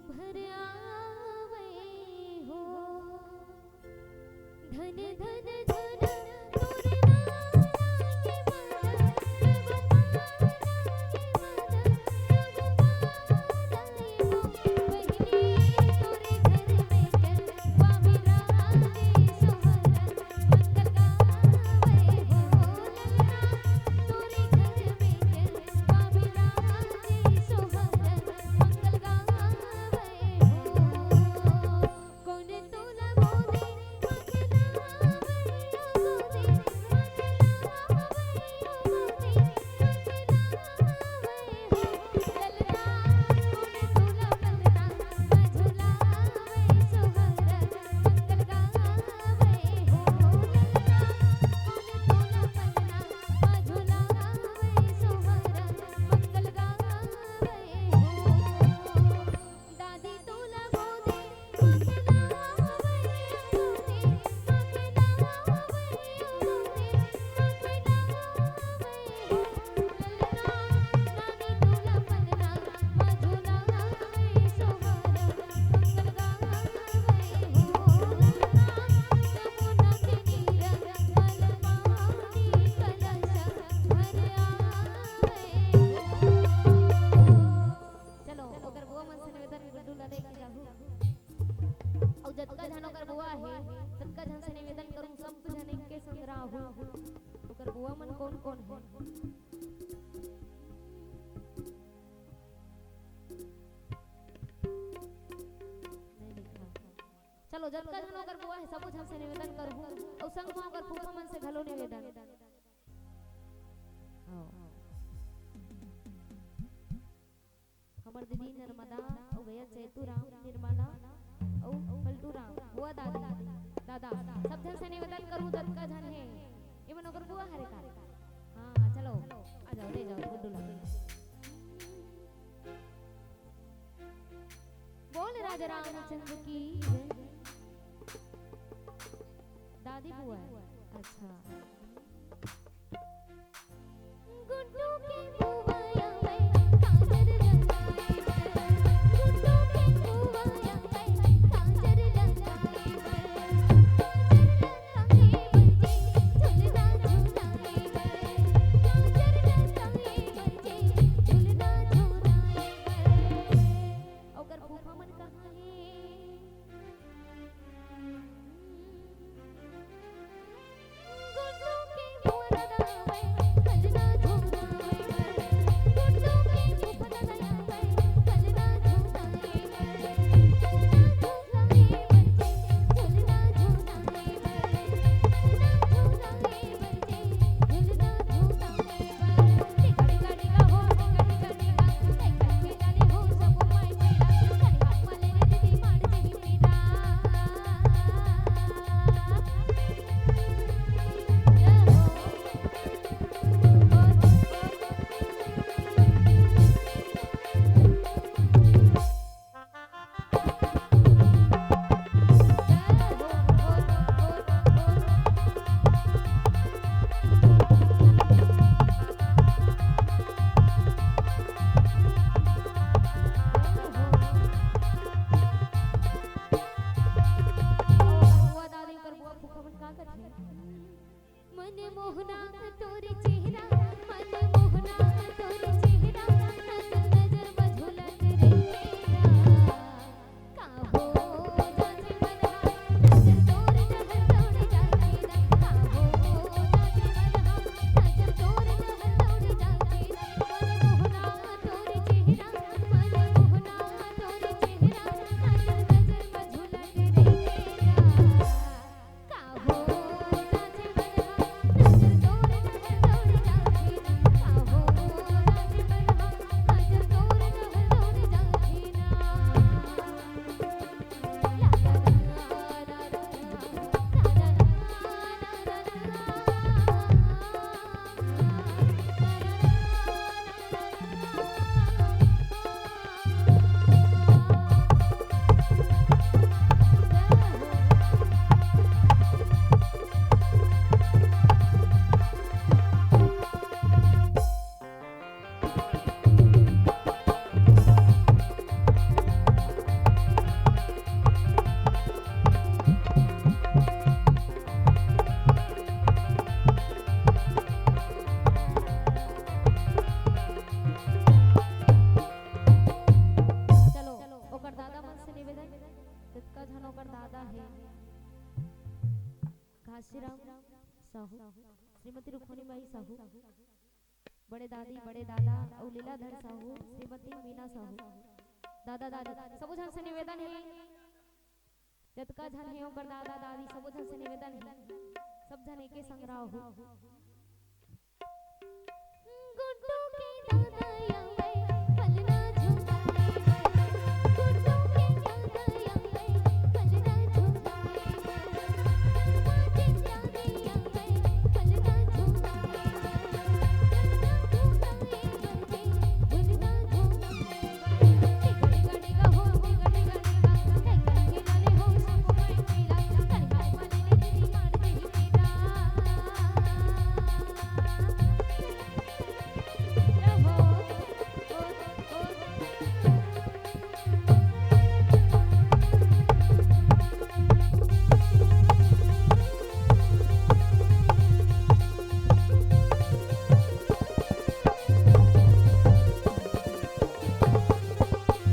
भर आवे हो धन धन धन तोरे नाम के मन रघुपादाई हो बहिनी तोरे घर में चलवा विराजे सोहर मंगल गावे हो ललना तोरे घर में चलवा विराजे सोहर मंगल गावे हो कौन तोला मोदी जतका झन ओकर बुआ है ततका झन से निवेदन करूं सब जने के संग राहु ओकर बुआ मन कौन कौन है नहीं लिखा चलो जतका झन ओकर बुआ है सब जन से निवेदन करूं और संग में ओकर फूफा मन से घलो निवेदन हमर दीदी नर्मदा और भैया चैतुराम निर्मला ओ पलटूराम बुआ दादा दादा सब जन से निवेदन करूं जतका झन है इवन ओकर बुआ हरे का हां चलो आ जाओ ले जाओ गुड्डू ला बोल राजा रामचंद्र की दादी बुआ अच्छा गुड्डू के बुआ श्रीमती रुखमणी बाई साहू, बड़े दादी बड़े दादा और लीलाधर साहू, श्रीमती मीना साहू, दादा दादी सबो झन से निवेदन है, जतका झन है ओकर दादा दादी सबो झन से निवेदन है, सब झन एके संग रहो। गुड्डू के दादा